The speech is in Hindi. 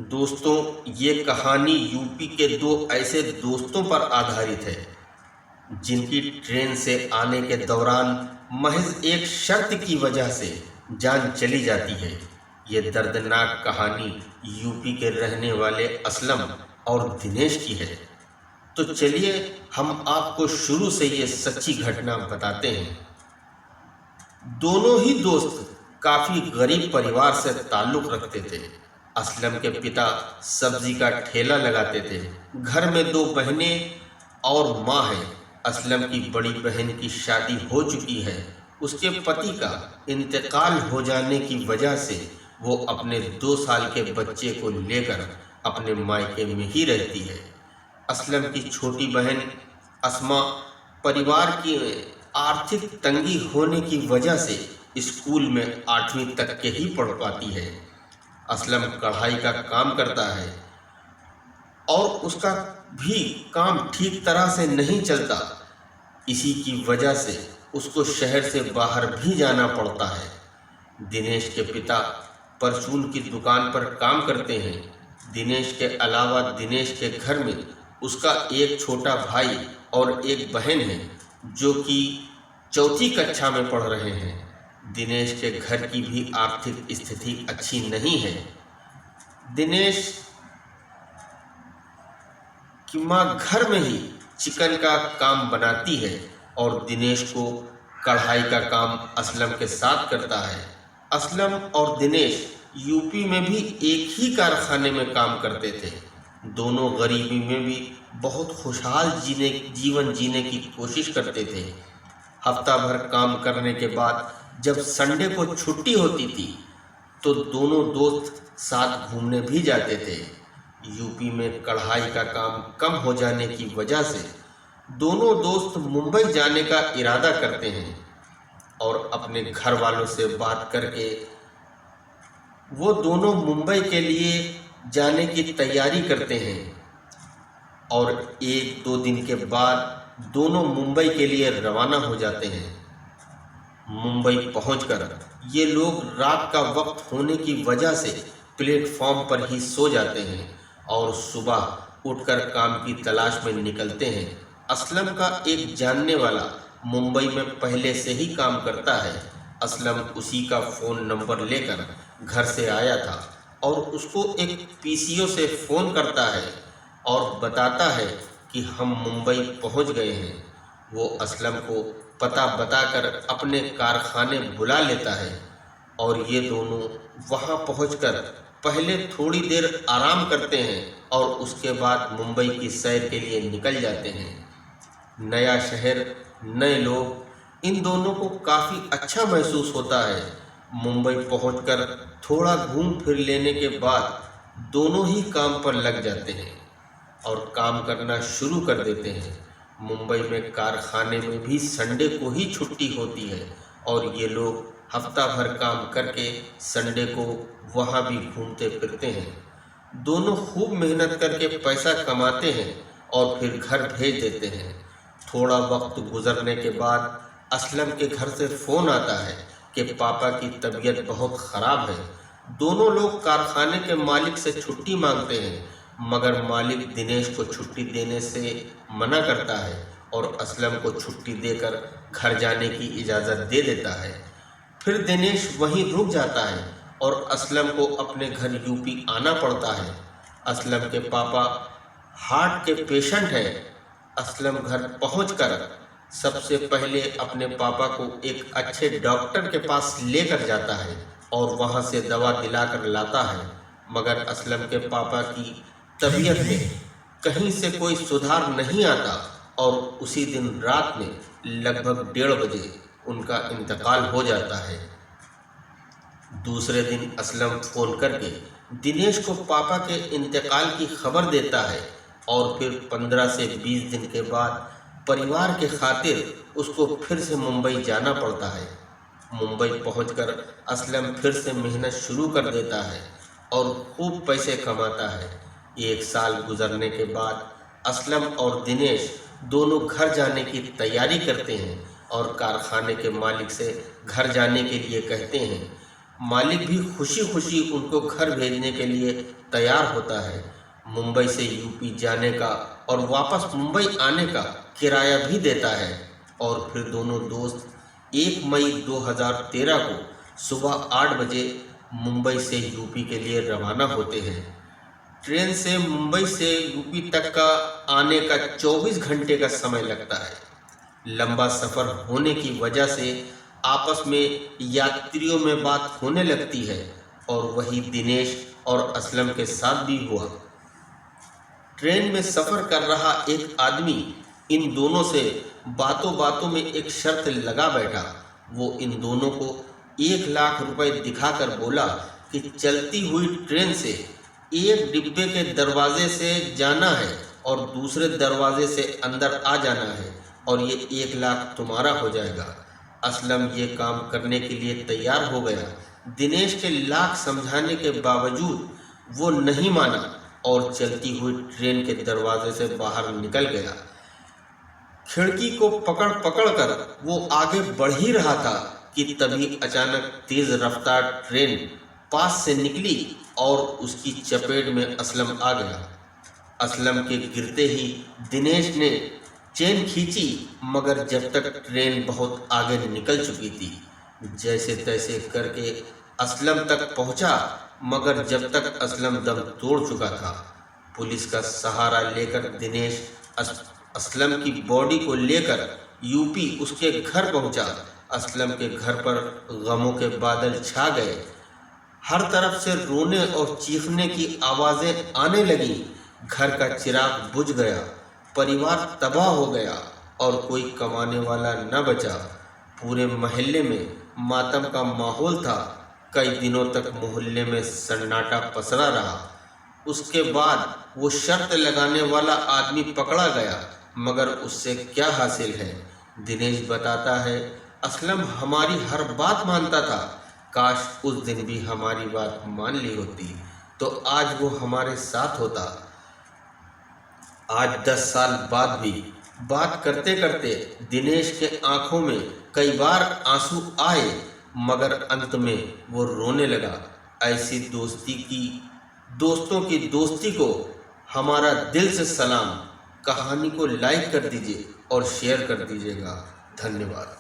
दोस्तों, ये कहानी यूपी के दो ऐसे दोस्तों पर आधारित है जिनकी ट्रेन से आने के दौरान महज एक शर्त की वजह से जान चली जाती है। ये दर्दनाक कहानी यूपी के रहने वाले असलम और दिनेश की है। तो चलिए हम आपको शुरू से ये सच्ची घटना बताते हैं। दोनों ही दोस्त काफी गरीब परिवार से ताल्लुक रखते थे। असलम के पिता सब्जी का ठेला लगाते थे। घर में दो बहनें और माँ है। असलम की बड़ी बहन की शादी हो चुकी है। उसके पति का इंतकाल हो जाने की वजह से वो अपने 2 साल के बच्चे को लेकर अपने मायके में ही रहती है। असलम की छोटी बहन अस्मा परिवार की आर्थिक तंगी होने की वजह से स्कूल में 8वीं तक के ही पढ़ पाती है। असलम कढ़ाई का काम करता है और उसका भी काम ठीक तरह से नहीं चलता। इसी की वजह से उसको शहर से बाहर भी जाना पड़ता है। दिनेश के पिता परचून की दुकान पर काम करते हैं। दिनेश के अलावा दिनेश के घर में उसका एक छोटा भाई और एक बहन है जो कि चौथी कक्षा में पढ़ रहे हैं। दिनेश के घर की भी आर्थिक स्थिति अच्छी नहीं है। दिनेश की माँ घर में ही चिकन का काम बनाती है और दिनेश को कढ़ाई का काम असलम के साथ करता है। असलम और दिनेश यूपी में भी एक ही कारखाने में काम करते थे। दोनों गरीबी में भी बहुत खुशहाल जीवन जीने की कोशिश करते थे। हफ्ता भर काम करने के बाद जब संडे को छुट्टी होती थी तो दोनों दोस्त साथ घूमने भी जाते थे। यूपी में कढ़ाई का काम कम हो जाने की वजह से दोनों दोस्त मुंबई जाने का इरादा करते हैं और अपने घर वालों से बात करके वो दोनों मुंबई के लिए जाने की तैयारी करते हैं और 1-2 दिन के बाद दोनों मुंबई के लिए रवाना हो जाते हैं। मुंबई पहुंचकर ये लोग रात का वक्त होने की वजह से प्लेटफॉर्म पर ही सो जाते हैं और सुबह उठकर काम की तलाश में निकलते हैं। असलम का एक जानने वाला मुंबई में पहले से ही काम करता है। असलम उसी का फ़ोन नंबर लेकर घर से आया था और उसको एक पीसीओ से फ़ोन करता है और बताता है कि हम मुंबई पहुंच गए हैं। वो असलम को पता बताकर अपने कारखाने बुला लेता है और ये दोनों वहां पहुंचकर पहले थोड़ी देर आराम करते हैं और उसके बाद मुंबई की सैर के लिए निकल जाते हैं। नया शहर, नए लोग, इन दोनों को काफ़ी अच्छा महसूस होता है। मुंबई पहुंचकर थोड़ा घूम फिर लेने के बाद दोनों ही काम पर लग जाते हैं और काम करना शुरू कर देते हैं। मुंबई में कारखाने में भी संडे को ही छुट्टी होती है और ये लोग हफ्ता भर काम करके संडे को वहाँ भी घूमते फिरते हैं। दोनों खूब मेहनत करके पैसा कमाते हैं और फिर घर भेज देते हैं। थोड़ा वक्त गुजरने के बाद असलम के घर से फ़ोन आता है कि पापा की तबीयत बहुत ख़राब है। दोनों लोग कारखाने के मालिक से छुट्टी मांगते हैं मगर मालिक दिनेश को छुट्टी देने से मना करता है और असलम को छुट्टी देकर घर जाने की इजाज़त दे देता है। फिर दिनेश वहीं रुक जाता है और असलम को अपने घर यूपी आना पड़ता है। असलम के पापा हार्ट के पेशेंट हैं। असलम घर पहुंचकर सबसे पहले अपने पापा को एक अच्छे डॉक्टर के पास लेकर जाता है और वहां से दवा दिलाकर लाता है मगर असलम के पापा की तबीयत में कहीं से कोई सुधार नहीं आता और उसी दिन रात में लगभग 1:30 बजे उनका इंतकाल हो जाता है। दूसरे दिन असलम फ़ोन करके दिनेश को पापा के इंतकाल की खबर देता है और फिर 15 से 20 दिन के बाद परिवार के खातिर उसको फिर से मुंबई जाना पड़ता है। मुंबई पहुंचकर असलम फिर से मेहनत शुरू कर देता है और खूब पैसे कमाता है। 1 साल गुजरने के बाद असलम और दिनेश दोनों घर जाने की तैयारी करते हैं और कारखाने के मालिक से घर जाने के लिए कहते हैं। मालिक भी खुशी खुशी उनको घर भेजने के लिए तैयार होता है। मुंबई से यूपी जाने का और वापस मुंबई आने का किराया भी देता है और फिर दोनों दोस्त 1 मई 2013 को सुबह 8 बजे मुंबई से यूपी के लिए रवाना होते हैं। ट्रेन से मुंबई से यूपी तक का आने का 24 घंटे का समय लगता है। लंबा सफ़र होने की वजह से आपस में यात्रियों में बात होने लगती है और वही दिनेश और असलम के साथ भी हुआ। ट्रेन में सफ़र कर रहा एक आदमी इन दोनों से बातों बातों में एक शर्त लगा बैठा। वो इन दोनों को 1 लाख रुपए दिखाकर बोला कि चलती हुई ट्रेन से एक डिब्बे के दरवाजे से जाना है और दूसरे दरवाजे से अंदर आ जाना है और ये 1 लाख तुम्हारा हो जाएगा। असलम ये काम करने के लिए तैयार हो गया। दिनेश के लाख समझाने के बावजूद वो नहीं माना और चलती हुई ट्रेन के दरवाजे से बाहर निकल गया। खिड़की को पकड़ पकड़ कर वो आगे बढ़ ही रहा था कि तभी अचानक तेज रफ्तार ट्रेन पास से निकली और उसकी चपेट में असलम आ गया। असलम के गिरते ही दिनेश ने चेन खींची, मगर जब तक ट्रेन बहुत आगे निकल चुकी थी। जैसे तैसे करके असलम तक पहुंचा, मगर जब तक असलम दम तोड़ चुका था। पुलिस का सहारा लेकर दिनेश असलम की बॉडी को लेकर यूपी उसके घर पहुंचा। असलम के घर पर गमों के बादल छा गए। हर तरफ से रोने और चीखने की आवाज़ें आने लगी। घर का चिराग बुझ गया, परिवार तबाह हो गया और कोई कमाने वाला न बचा। पूरे मोहल्ले में मातम का माहौल था। कई दिनों तक मोहल्ले में सन्नाटा पसरा रहा। उसके बाद वो शर्त लगाने वाला आदमी पकड़ा गया, मगर उससे क्या हासिल है। दिनेश बताता है, असलम हमारी हर बात मानता था। काश उस दिन भी हमारी बात मान ली होती तो आज वो हमारे साथ होता। आज 10 साल बाद भी बात करते करते दिनेश के आंखों में कई बार आंसू आए, मगर अंत में वो रोने लगा। ऐसी दोस्तों की दोस्ती को हमारा दिल से सलाम। कहानी को लाइक कर दीजिए और शेयर कर दीजिएगा। धन्यवाद।